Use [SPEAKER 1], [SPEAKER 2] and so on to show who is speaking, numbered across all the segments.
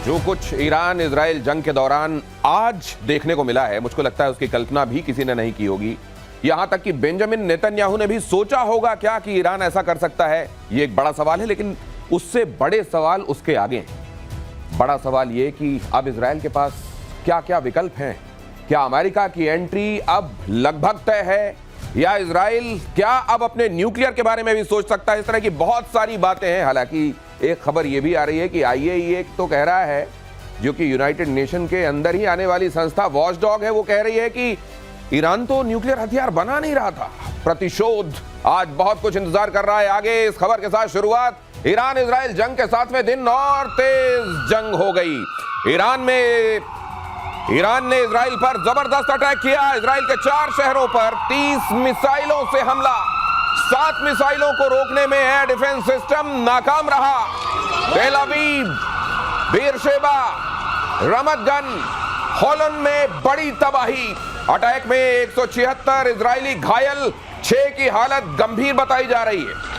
[SPEAKER 1] जो कुछ Iran Israel जंग के दौरान आज देखने को मिला है, मुझको लगता है उसकी कल्पना भी किसी ने नहीं की होगी। यहां तक कि बेंजामिन नेतन्याहू ने भी सोचा होगा क्या कि ईरान ऐसा कर सकता है। ये एक बड़ा सवाल है, लेकिन उससे बड़े सवाल उसके आगे हैं। बड़ा सवाल ये कि अब इजराइल के पास क्या क्या विकल्प हैं। क्या अमेरिका की एंट्री अब लगभग तय है, या इजराइल क्या अब अपने न्यूक्लियर के बारे में भी सोच सकता है। इस तरह की बहुत सारी बातें हैं। हालांकि एक खबर यह भी आ रही है कि IAEA तो कह रहा है, जो कि यूनाइटेड नेशन के अंदर ही आने वाली संस्था वॉचडॉग है, वो कह रही है कि ईरान तो न्यूक्लियर हथियार बना नहीं रहा था। प्रतिशोध आज बहुत कुछ इंतजार कर रहा है। आगे इस खबर के साथ शुरुआत। ईरान इजराइल जंग के 7वें दिन और तेज जंग हो गई। ईरान ने इजराइल पर जबरदस्त अटैक किया। इजराइल के 4 शहरों पर 30 मिसाइलों से हमला। 7 मिसाइलों को रोकने में एयर डिफेंस सिस्टम नाकाम रहा। तेल अवीव, बेरशेबा, रमत गन, होलन में बड़ी तबाही। अटैक में 176 इजरायली घायल, 6 की हालत गंभीर बताई जा रही है।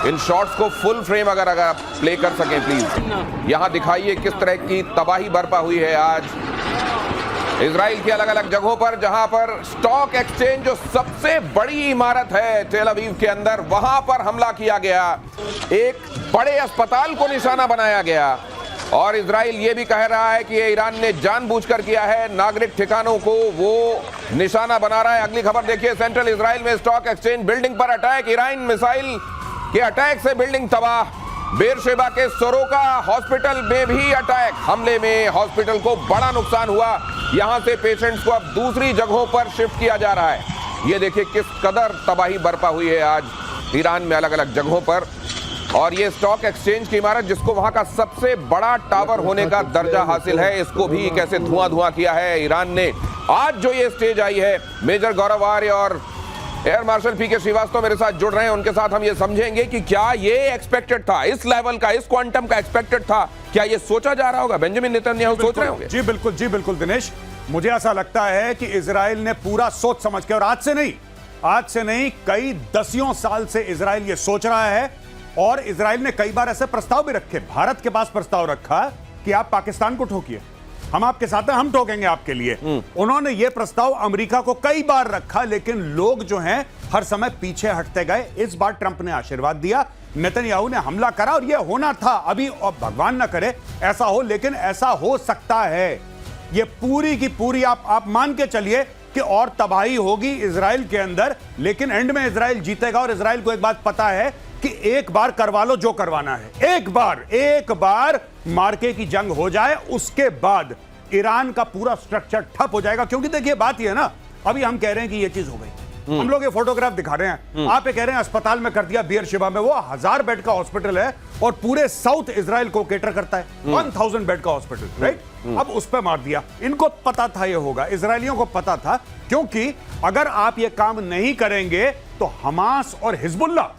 [SPEAKER 1] इन शॉट्स को फुल फ्रेम अगर आप प्ले कर सकें प्लीज। यहां दिखाइए किस तरह की तबाही बरपा हुई है आज इजराइल की अलग अलग जगहों पर, जहां पर स्टॉक एक्सचेंज जो सबसे बड़ी इमारत है तेल अवीव के अंदर, वहां पर हमला किया गया। एक बड़े अस्पताल को निशाना बनाया गया। और इजराइल ये भी कह रहा है कि ये ईरान ने जानबूझकर किया है, नागरिक ठिकानों को वो निशाना बना रहा है। अगली खबर देखिए, सेंट्रल इजराइल में स्टॉक एक्सचेंज बिल्डिंग पर अटैक। ईरान मिसाइल के अटैक से बिल्डिंग तबाह। बेरशेबा के सोरोका हॉस्पिटल में भी अटैक। हमले में हॉस्पिटल को बड़ा नुकसान हुआ। यहां से पेशेंट्स को अब दूसरी जगहों पर शिफ्ट किया जा रहा है। ये देखिए किस कदर तबाही बरपा हुई है आज ईरान में अलग अलग जगहों पर। और ये स्टॉक एक्सचेंज की इमारत, जिसको वहां का सबसे बड़ा टावर होने का दर्जा हासिल है, इसको भी कैसे धुआं किया है ईरान ने। आज जो ये स्टेज आई है, मेजर गौरव आर्य और एयर मार्शल PK श्रीवास्तव मेरे साथ जुड़ रहे हैं। उनके साथ हम ये समझेंगे कि क्या ये एक्सपेक्टेड था, इस लेवल का, इस क्वांटम का एक्सपेक्टेड था। क्या ये सोचा जा रहा होगा? बेंजामिन नेतन्याहू सोच रहे होंगे?
[SPEAKER 2] जी बिल्कुल दिनेश, मुझे ऐसा लगता है कि इजराइल ने पूरा सोच समझ के, और आज से नहीं कई दसियों साल से इजराइल ये सोच रहा है। और इजराइल ने कई बार ऐसे प्रस्ताव भी रखे। भारत के पास प्रस्ताव रखा कि आप पाकिस्तान को ठोकिए, हम आपके साथ हैं, हम ठोकेंगे आपके लिए। उन्होंने यह प्रस्ताव अमेरिका को कई बार रखा, लेकिन लोग जो हैं हर समय पीछे हटते गए। इस बार ट्रंप ने आशीर्वाद दिया, नेतन्याहू ने हमला करा, और यह होना था। अभी भगवान ना करे ऐसा हो, लेकिन ऐसा हो सकता है। यह पूरी की पूरी आप मान के चलिए कि और तबाही होगी इजराइल के अंदर, लेकिन एंड में इजराइल जीतेगा। और इजराइल को एक बात पता है कि एक बार करवा लो जो करवाना है। एक बार मार्के की जंग हो जाए, उसके बाद ईरान का पूरा स्ट्रक्चर ठप हो जाएगा। क्योंकि देखिए बात ये है ना, अभी हम कह रहे हैं कि ये चीज हो गई, हम लोग ये फोटोग्राफ दिखा रहे हैं, आप ये कह रहे हैं अस्पताल में कर दिया बेरशेबा में। वो 1000 बेड का हॉस्पिटल है और पूरे साउथ इजराइल को केटर करता है। 1000 बेड का हॉस्पिटल, राइट? अब उस पर मार दिया। इनको पता था ये होगा, इजरायलियों को पता था, क्योंकि अगर आप ये काम नहीं करेंगे तो हमास और हिजबुल्लाह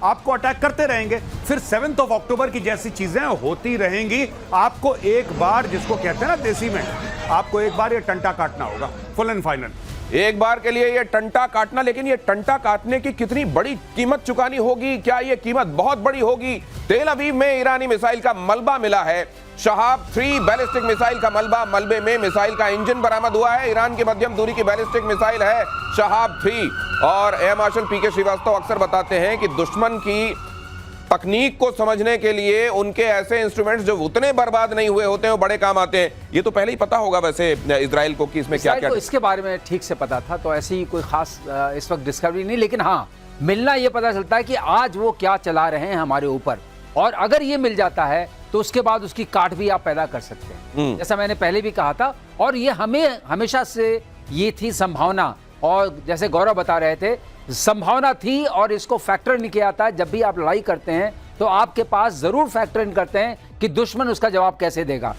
[SPEAKER 2] आपको अटैक करते रहेंगे। फिर 7 अक्टूबर की जैसी चीजें होती रहेंगी। आपको एक बार, जिसको कहते हैं ना देसी में, आपको एक बार ये टंटा काटना होगा, फुल एंड फाइनल।
[SPEAKER 1] एक बार के लिए ये टंटा काटना, लेकिन ये टंटा काटने की कितनी बड़ी कीमत चुकानी होगी? क्या ये कीमत बहुत बड़ी होगी? तेल अवीव में ईरानी मिसाइल का मलबा मिला है। शहाब 3 बैलिस्टिक मिसाइल का मलबा। मलबे में मिसाइल का इंजन बरामद हुआ है। ईरान की मध्यम दूरी की बैलिस्टिक मिसाइल है शहाब 3। और एयर मार्शल PK श्रीवास्तव अक्सर बताते हैं कि दुश्मन की तकनीक को समझने के लिए उनके ऐसे इंस्ट्रूमेंट्स जो उतने बर्बाद नहीं हुए होते हैं, वो बड़े काम आते हैं। ये तो पहले ही पता होगा वैसे इजराइल को कि इसमें क्या क्या।
[SPEAKER 3] इसके बारे में ठीक से पता था, तो ऐसी कोई खास इस वक्त डिस्कवरी नहीं। लेकिन हाँ, मिलना ये पता चलता है कि आज वो क्या चला रहे हैं हमारे ऊपर। और अगर ये मिल जाता है तो उसके बाद उसकी काट भी आप पैदा कर सकते हैं, जैसा मैंने पहले भी कहा था। और ये हमें हमेशा से ये थी संभावना, और जैसे गौरव बता रहे थे, संभावना थी। और इसको फैक्टर नहीं किया था। जब भी आप लड़ाई करते हैं तो आपके पास जरूर फैक्टर इन करते हैं कि दुश्मन उसका जवाब कैसे देगा।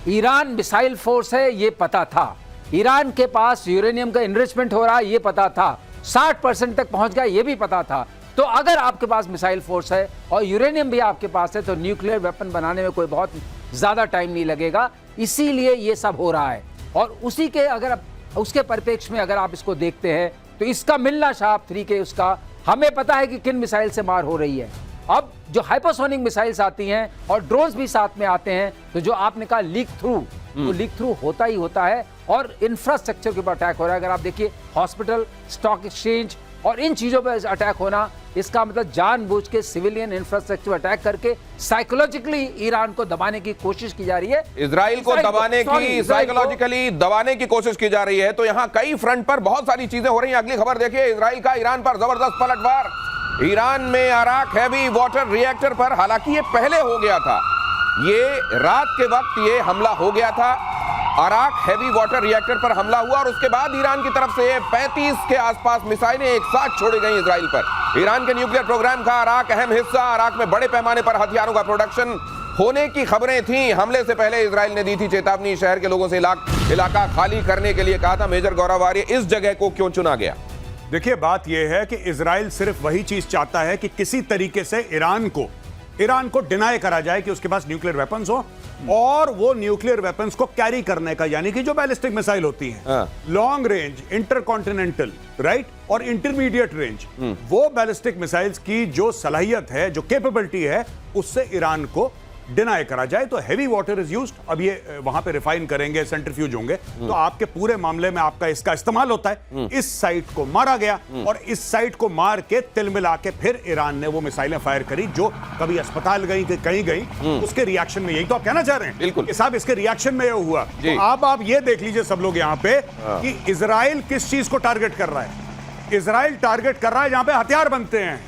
[SPEAKER 3] ईरान मिसाइल फोर्स है, ये पता था। ईरान के पास यूरेनियम का इनरिचमेंट हो रहा है, ये पता था। 60% तक पहुंच गया, ये भी पता था। तो अगर आपके पास मिसाइल फोर्स है और यूरेनियम भी आपके पास है, तो न्यूक्लियर वेपन बनाने में कोई बहुत ज्यादा टाइम नहीं लगेगा। इसीलिए ये सब हो रहा है। और उसी के अगर उसके परिप्रेक्ष्य में अगर आप इसको देखते हैं तो इसका मिलना शहाब 3 के उसका हमें पता है कि किन मिसाइल से मार हो रही है। अब जो हाइपरसोनिक मिसाइल्स आती हैं और ड्रोन्स भी साथ में आते हैं, तो जो आपने कहा लीक थ्रू, तो लीक थ्रू होता ही होता है और इंफ्रास्ट्रक्चर के ऊपर अटैक हो रहा है। अगर आप देखिए हॉस्पिटल, स्टॉक एक्सचेंज और इन चीजों पर अटैक होना, इसका मतलब जानबूझ के सिविलियन इंफ्रास्ट्रक्चर अटैक करके साइकोलॉजिकली ईरान को दबाने की कोशिश की जा रही है,
[SPEAKER 1] इजराइल को दबाने की, साइकोलॉजिकली दबाने की कोशिश की जा रही है। तो यहां कई फ्रंट पर बहुत सारी चीजें हो रही हैं। अगली खबर देखिए, इजराइल का ईरान पर जबरदस्त पलटवार। ईरान में अराक हैवी वाटर रिएक्टर पर, हालांकि ये पहले हो गया था, ये रात के वक्त ये हमला हो गया था, अराक हैवी वाटर रिएक्टर पर हमला हुआ और उसके बाद ईरान की तरफ से 35 के आसपास मिसाइलें एक साथ छोड़ी गई इजराइल पर। ईरान के न्यूक्लियर प्रोग्राम का अराक अहम हिस्सा, अराक में बड़े पैमाने पर हथियारों का प्रोडक्शन होने की खबरें थीं। हमले से पहले इजराइल ने दी थी चेतावनी, शहर के लोगों से इलाका खाली करने के लिए कहा था। मेजर गौरव आर्य, इस जगह को क्यों चुना गया?
[SPEAKER 2] देखिए, बात यह है कि इजराइल सिर्फ वही चीज चाहता है कि किसी तरीके से ईरान को डिनाई करा जाए कि उसके पास न्यूक्लियर वेपन्स हो, और वो न्यूक्लियर वेपन्स को कैरी करने का, यानी कि जो बैलिस्टिक मिसाइल होती हैं, लॉन्ग रेंज, इंटरकॉन्टिनेंटल, राइट, और इंटरमीडिएट रेंज, वो बैलिस्टिक मिसाइल्स की जो सलाहियत है, जो कैपेबिलिटी है, उससे ईरान को डिनाई करा जाए। तो हैवी वाटर इज यूज्ड, अब ये वहां पे रिफाइन करेंगे, सेंट्रीफ्यूज होंगे, तो आपके पूरे मामले में आपका इसका इस्तेमाल होता है। इस साइट को मारा गया और इस साइट को मार के तिल मिला के फिर ईरान ने वो मिसाइलें फायर करी, जो कभी अस्पताल गई, कहीं गई, उसके रिएक्शन में। यही तो आप कहना चाह रहे हैं?
[SPEAKER 1] बिल्कुल
[SPEAKER 2] साहब, इसके रिएक्शन में ये हुआ। तो आप ये देख लीजिए सब लोग यहाँ पे कि इजराइल किस चीज को टारगेट कर रहा है। इजराइल टारगेट कर रहा है जहां पे हथियार बनते हैं,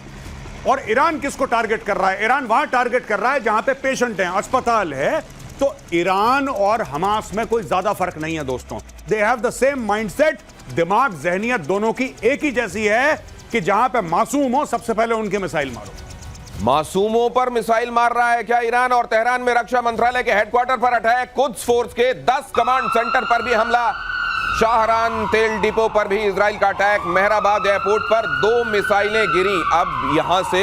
[SPEAKER 2] और ईरान किसको टारगेट कर रहा है? ईरान वहां टारगेट कर रहा है जहां पे पेशेंट हैं, अस्पताल है। तो ईरान और हमास में कोई ज्यादा फर्क नहीं है दोस्तों। They have the same mindset, दिमाग, जहनियत दोनों की एक ही जैसी है कि जहां पे मासूम हो सबसे पहले उनके मिसाइल मारो।
[SPEAKER 1] मासूमों पर मिसाइल मार रहा है क्या ईरान? और तेहरान में रक्षा मंत्रालय के हेडक्वार्टर पर अटैक, कुद्स फोर्स के 10 कमांड सेंटर पर भी हमला, शाहरान तेल डिपो पर भी इजराइल का अटैक, मेहराबाद एयरपोर्ट पर 2 मिसाइलें गिरी। अब यहां से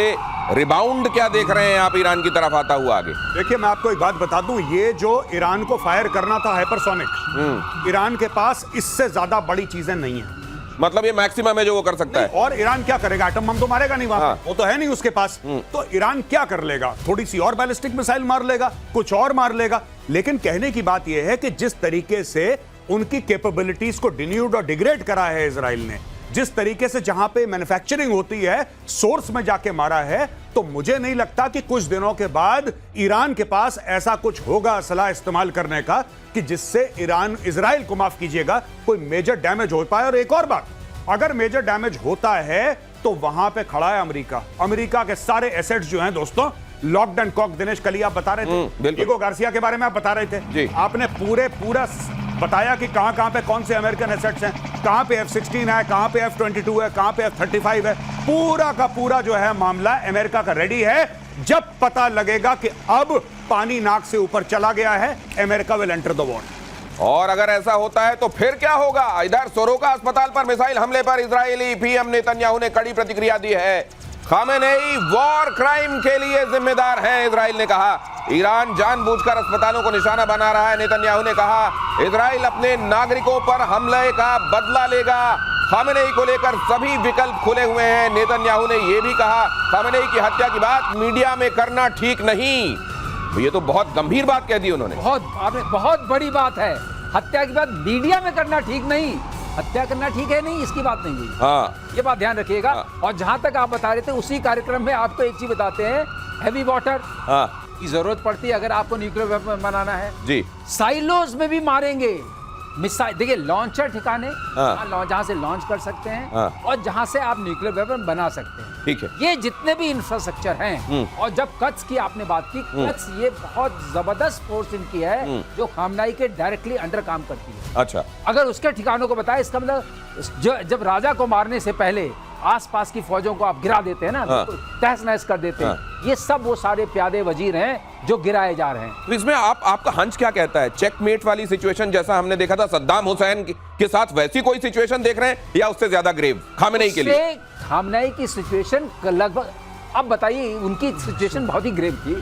[SPEAKER 1] रिबाउंड क्या देख रहे हैं आप ईरान की तरफ आता हुआ आगे?
[SPEAKER 2] देखिए, मैं आपको एक बात बता दूं, ये जो ईरान को फायर करना था हाइपरसोनिक, ईरान के पास इससे ज्यादा बड़ी चीजें नहीं है।
[SPEAKER 1] मतलब ये मैक्सिमम है जो वो कर सकता है।
[SPEAKER 2] और ईरान क्या करेगा? एटम बम तो मारेगा नहीं वहां, वो तो है नहीं उसके पास। तो ईरान क्या कर लेगा? थोड़ी सी और बैलिस्टिक मिसाइल मार लेगा, कुछ और मार लेगा। लेकिन कहने की बात यह है कि जिस तरीके से उनकी कैपेबिलिटीज को डिन्यूड और डिग्रेड करा है इजराइल ने, जिस तरीके से जहां पे मैन्युफैक्चरिंग होती है सोर्स में जाके मारा है, तो मुझे नहीं लगता कि कुछ दिनों के बाद ईरान के पास ऐसा कुछ होगा असला इस्तेमाल करने का कि जिससे इजराइल को, माफ कीजिएगा, कोई मेजर डैमेज हो पाए। और एक और बात, अगर मेजर डैमेज होता है तो वहां पे खड़ा है अमेरिका। अमेरिका के सारे एसेट्स जो हैं दोस्तों, लॉक्ड एंड कॉक, दिनेश कल आप बता रहे थे, ईगो गार्सिया के बारे में आप बता रहे थे, आपने पूरा बताया कि कहां पे कौन से अमेरिकन एसेट्स हैं, कहां पे F-16 है, कहां पे F-22 है, कहां पे F-35 है। पूरा का पूरा जो है मामला अमेरिका का रेडी है। जब पता लगेगा कि अब पानी नाक से ऊपर चला गया है, America will enter the war.
[SPEAKER 1] और अगर ऐसा होता है तो फिर क्या होगा? इधर सोरोका अस्पताल पर मिसाइल हमले पर इजरायली पीएम नेतन्याहू ने कड़ी प्रतिक्रिया दी है। खामेनेई वॉर क्राइम के लिए जिम्मेदार हैं, इजराइल ने कहा। ईरान जानबूझकर अस्पतालों को निशाना बना रहा है, नेतन्याहू ने कहा। इजराइल अपने नागरिकों पर हमले का बदला लेगा। खामेनेई को लेकर सभी विकल्प खुले हुए हैं। नेतन्याहू ने यह भी कहा, खामेनेई की हत्या की बात मीडिया में करना ठीक नहीं। ये तो बहुत गंभीर बात कह दी उन्होंने।
[SPEAKER 3] बहुत बड़ी बात है। हत्या की बात मीडिया में करना ठीक नहीं, हत्या करना ठीक है नहीं, इसकी बात नहीं हुई।
[SPEAKER 1] हाँ,
[SPEAKER 3] ये बात ध्यान रखिएगा। और जहां तक आप बता रहे थे, उसी कार्यक्रम में आपको एक चीज बताते हैं, हैवी वाटर की जरूरत पड़ती है अगर आपको न्यूक्लियर वेपन बनाना है
[SPEAKER 1] जी।
[SPEAKER 3] साइलोज में भी मारेंगे मिसाइल। देखिए, लॉन्चर ठिकाने जहां से लॉन्च कर सकते हैं और जहां से आप न्यूक्लियर वेपन बना सकते हैं,
[SPEAKER 1] ठीक है।
[SPEAKER 3] ये जितने भी इंफ्रास्ट्रक्चर हैं। और जब कच्छ की आपने बात की, कच्छ ये बहुत जबरदस्त फोर्स इनकी है जो खामनाई के डायरेक्टली अंडर काम करती है।
[SPEAKER 1] अच्छा,
[SPEAKER 3] अगर उसके ठिकानों को बताए, इसका मतलब जब राजा को मारने से पहले आसपास की फौजों को आप गिरा देते हैं ना, तहस नहस कर देते हैं, ये सब वो सारे प्यादे वजीर हैं जो गिराए जा रहे हैं।
[SPEAKER 1] तो इसमें आपका हंच क्या कहता है? चेकमेट वाली सिचुएशन जैसा हमने देखा था सद्दाम हुसैन के साथ, वैसी कोई सिचुएशन देख रहे हैं या उससे ज्यादा ग्रेव खामेनेई के लिए?
[SPEAKER 3] खामनेई की सिचुएशन लगभग, अब बताइए, उनकी सिचुएशन बहुत ही ग्रेव थी।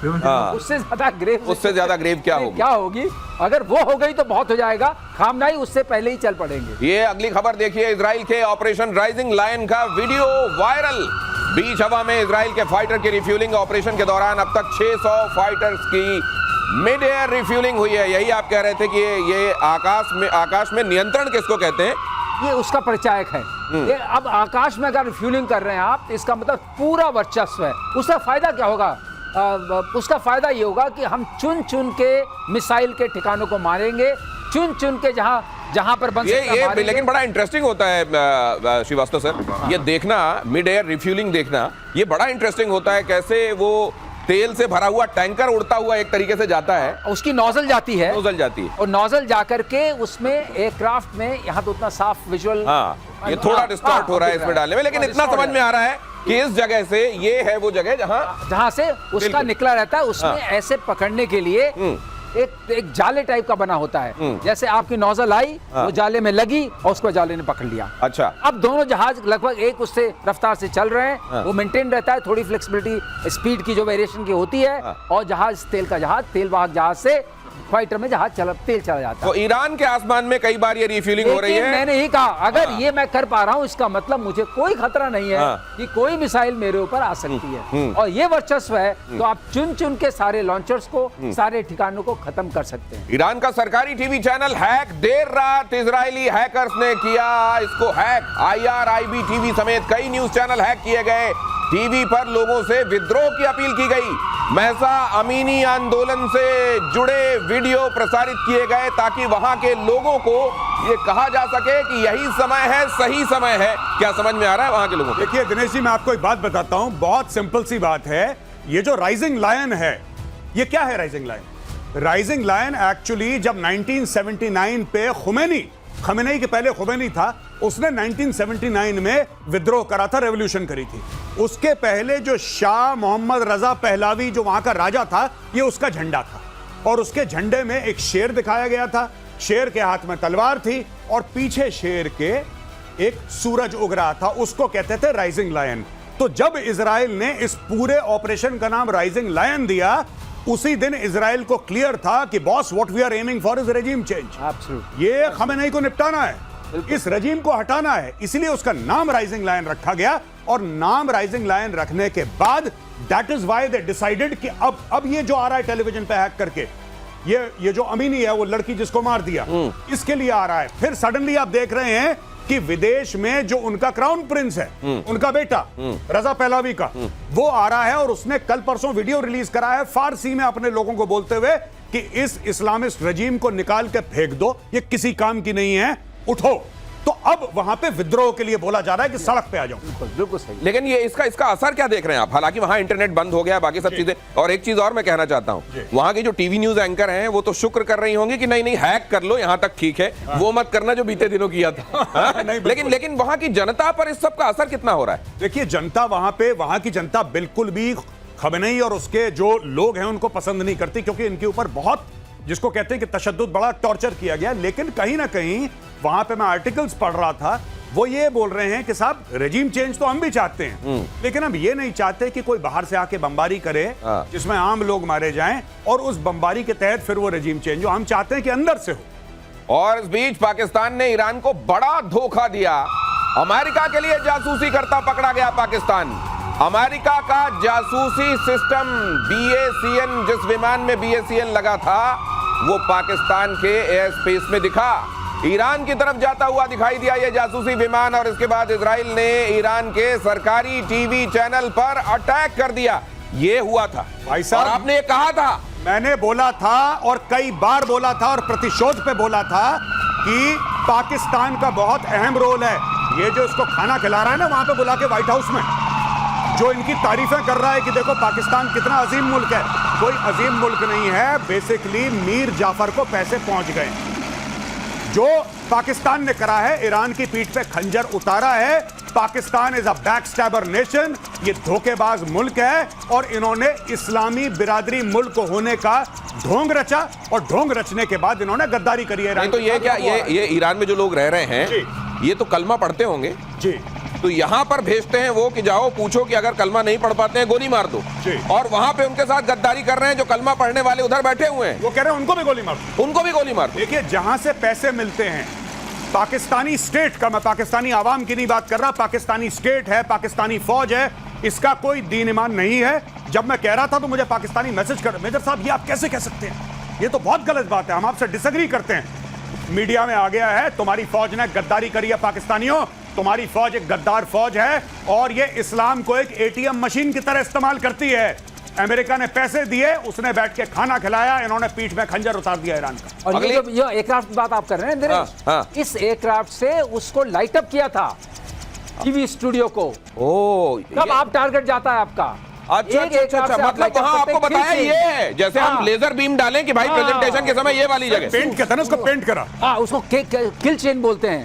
[SPEAKER 3] उससे ज्यादा ग्रेव क्या होगी? अगर वो हो गई तो बहुत हो जाएगा। खामनेई उससे पहले ही चल पड़ेंगे।
[SPEAKER 1] ये अगली खबर देखिए, इजराइल के ऑपरेशन राइजिंग लायन का वीडियो वायरल। बीच हवा में इजराइल के फाइटर की रिफ्यूलिंग ऑपरेशन के दौरान अब तक 600 फाइटर्स की मिड एयर रिफ्यूलिंग हुई है। यही आप कह रहे थे कि ये आकाश में नियंत्रण किसको कहते हैं?
[SPEAKER 3] ये उसका परिचायक है। ये अब आकाश में अगर रिफ्यूलिंग कर रहे हैं आप, इसका मतलब पूरा वर्चस्व है। उसका फायदा क्या होगा? उसका फायदा ये होगा कि हम चुन चुन के मिसाइल के ठिकानों को मारेंगे, चुन चुन के जहां पर बन सकता
[SPEAKER 1] ये लेकिन बड़ा इंटरेस्टिंग होता है श्रीवास्तव सर, ये देखना मिड एयर रिफ्यूलिंग देखना, ये बड़ा इंटरेस्टिंग होता है। कैसे वो तेल से भरा हुआ टैंकर उड़ता हुआ एक तरीके से जाता है,
[SPEAKER 3] उसकी नोजल जाती है,
[SPEAKER 1] और
[SPEAKER 3] नोजल जाकर के उसमें एयरक्राफ्ट में, यहाँ तो उतना साफ विजुअल,
[SPEAKER 1] हाँ ये थोड़ा डिस्टॉर्ट हो रहा है इसमें डालने में, लेकिन इतना समझ में आ रहा है कि इस जगह से ये है वो जगह जहां से उसका निकला रहता है। उसमें ऐसे पकड़ने के लिए एक जाले टाइप का बना होता है। जैसे आपकी नोजल आई, वो जाले में लगी और उसको जाले ने पकड़ लिया। अच्छा,
[SPEAKER 3] अब दोनों जहाज लगभग एक उससे रफ्तार से चल रहे हैं। वो मेंटेन रहता है, थोड़ी फ्लेक्सिबिलिटी स्पीड की जो वेरिएशन की होती है। और जहाज तेल वाहक जहाज से फाइटर में तेल चला जाता है।
[SPEAKER 1] तो ईरान के आसमान में कई बार ये रिफ्यूलिंग हो रही है।
[SPEAKER 3] मैंने ही कहा, अगर ये मैं कर पा रहा हूं, इसका मतलब मुझे कोई खतरा नहीं है कि कोई मिसाइल मेरे ऊपर आ सकती है। और ये वर्चस्व है, तो आप चुन चुन के सारे लॉन्चर्स को, सारे ठिकानों को खत्म कर सकते हैं।
[SPEAKER 1] ईरान का सरकारी टीवी चैनल हैक, देर रात इजरायली हैकर्स ने किया इसको हैक। IRIB टीवी समेत कई न्यूज चैनल हैक किए गए। टीवी पर लोगों से विद्रोह की अपील की गई। महसा अमीनी आंदोलन से जुड़े वीडियो प्रसारित किए गए ताकि वहां के लोगों को ये कहा जा सके कि यही समय है, सही समय है। क्या समझ में आ रहा है वहां के लोगों को?
[SPEAKER 2] देखिए दिनेश जी, मैं आपको एक बात बताता हूं, बहुत सिंपल सी बात है। ये जो राइजिंग लायन है, ये क्या है rising lion? Rising lion actually जब 1979 पे खमेनी के पहले खुमैनी था, उसने 1979 में विद्रोह करा था, रेवोल्यूशन करी थी। उसके पहले जो शाह मोहम्मद रजा पहलावी जो वहां का राजा था, ये उसका झंडा था और उसके झंडे में एक शेर दिखाया गया था। शेर के हाथ में तलवार थी और पीछे शेर के एक सूरज उग रहा था, उसको कहते थे राइजिंग लायन। तो जब इजराइल ने इस पूरे ऑपरेशन का नाम राइजिंग लायन दिया, उसी दिन इजराइल को क्लियर था कि boss, what we are aiming for is regime change. ये खमेनी को निपटाना है, इस रजीम को हटाना है, इसलिए उसका नाम राइजिंग लायन रखा गया। और नाम राइजिंग लायन रखने के बाद that is why they decided कि अब ये जो आ रहा है टेलीविजन पे हैक करके, ये जो अमीनी है, वो लड़की जिसको मार दिया, इसके लिए आ रहा है। फिर सडनली आप देख रहे हैं कि विदेश में जो उनका क्राउन प्रिंस है, उनका बेटा रजा पहलावी का, वो आ रहा है और उसने कल परसों वीडियो रिलीज करा है फारसी में अपने लोगों को बोलते हुए कि इस इस्लामिस्ट रजीम को निकाल के फेंक दो, ये किसी काम की नहीं है, उठो। तो अब वहां पे विद्रोह के लिए बोला जा रहा है कि सड़क पे आ जाओ।
[SPEAKER 3] बिल्कुल सही।
[SPEAKER 1] लेकिन ये इसका असर क्या देख रहे हैं आप? हालांकि वहां इंटरनेट बंद हो गया, बाकी सब चीजें। और एक चीज और मैं कहना चाहता हूं, वहां की जो टीवी न्यूज एंकर हैं वो तो शुक्र कर रही होंगी कि नहीं हैक कर लो, यहां तक ठीक है, वो मत करना जो बीते दिनों किया था। लेकिन वहां की जनता पर इस सब का असर कितना हो रहा है?
[SPEAKER 2] देखिए, जनता वहां की जनता बिल्कुल भी खमेनी और उसके जो लोग हैं उनको पसंद नहीं करती, क्योंकि इनके ऊपर बहुत, जिसको कहते हैं कि तशद्दुद, बड़ा टॉर्चर किया गया। लेकिन कहीं ना कहीं वहां पे मैं आर्टिकल्स पढ़ रहा था, वो ये बोल रहे हैं कि साहब रेजिम चेंज तो हम भी चाहते हैं, लेकिन हम ये नहीं चाहते कि कोई बाहर से आके बमबारी करे जिसमें आम लोग मारे जाएं और उस बमबारी के तहत फिर वो रेजिम चेंज हो। हम चाहते हैं कि अंदर से हो।
[SPEAKER 1] और इस बीच पाकिस्तान ने ईरान को बड़ा धोखा दिया। अमेरिका के लिए जासूसी करता पकड़ा गया पाकिस्तान। अमेरिका का जासूसी सिस्टम BACN, जिस विमान में BACN लगा था, वो पाकिस्तान के एयर स्पेस में दिखा। ईरान की तरफ जाता हुआ दिखाई दिया ये जासूसी विमान, और इसके बाद इजराइल ने ईरान के सरकारी टीवी चैनल पर अटैक कर दिया। ये हुआ था
[SPEAKER 2] भाई साहब,
[SPEAKER 1] और आपने ये कहा था,
[SPEAKER 2] मैंने बोला था और कई बार बोला था और प्रतिशोध पे बोला था कि पाकिस्तान का बहुत अहम रोल है। ये जो इसको खाना खिला रहा है ना वहां पे बुला के व्हाइट हाउस में, जो इनकी तारीफें कर रहा है कि देखो पाकिस्तान कितना अजीम मुल्क है, कोई अजीम मुल्क नहीं है। बेसिकली मीर जाफर को पैसे पहुंच गए। जो पाकिस्तान ने करा है, ईरान की पीठ पे खंजर उतारा है। पाकिस्तान इज अ बैकस्टैबर नेशन, ये धोखेबाज मुल्क है और इन्होंने इस्लामी बिरादरी मुल्क होने का ढोंग रचा और ढोंग रचने के बाद इन्होंने गद्दारी करी है।
[SPEAKER 1] तो ये क्या, ये ईरान में जो लोग रह रहे हैं, ये तो कलमा पढ़ते होंगे
[SPEAKER 2] जी,
[SPEAKER 1] तो यहां पर भेजते हैं वो कि जाओ पूछो कि अगर कलमा नहीं पढ़ पाते हैं गोली मार दो, और वहां पे उनके साथ गद्दारी कर रहे हैं जो कलमा पढ़ने वाले उधर बैठे हुए हैं।
[SPEAKER 2] वो कह रहे हैं उनको भी गोली मार दो,
[SPEAKER 1] उनको भी गोली मार दो।
[SPEAKER 2] देखिए, जहां से पैसे मिलते हैं पाकिस्तानी स्टेट का, मैं पाकिस्तानी आवाम की नहीं बात कर रहा, पाकिस्तानी स्टेट है, पाकिस्तानी फौज है, इसका कोई दीन ईमान नहीं है। जब मैं कह रहा था तो मुझे पाकिस्तानी मैसेज कर, मेजर साहब ये आप कैसे कह सकते हैं, ये तो बहुत गलत बात है, हम आपसे डिसएग्री करते हैं। मीडिया में आ गया है तुम्हारी फौज ने गद्दारी करी है पाकिस्तानियों, तुम्हारी फौज एक गद्दार फौज है और ये इस्लाम को एक एटीएम मशीन की तरह इस्तेमाल करती है। अमेरिका ने पैसे दिए, उसने बैठ के खाना खिलाया, इन्होंने पीठ में खंजर उतार दिया ईरान का।
[SPEAKER 3] और ये जो ये एयरक्राफ्ट की बात आप कर रहे हैं नरेश,
[SPEAKER 1] हाँ।
[SPEAKER 3] इस एयरक्राफ्ट से उसको लाइट अप किया था टीवी स्टूडियो को। कब आप टारगेट जाता है आपका,
[SPEAKER 1] अच्छा मतलब वहां आपको बताया ये है, जैसे हम लेजर बीम डालें कि भाई प्रेजेंटेशन के समय ये वाली जगह
[SPEAKER 2] पेंट कहते हैं ना उसको, पेंट करा।
[SPEAKER 3] हाँ, उसको किल चेन बोलते हैं।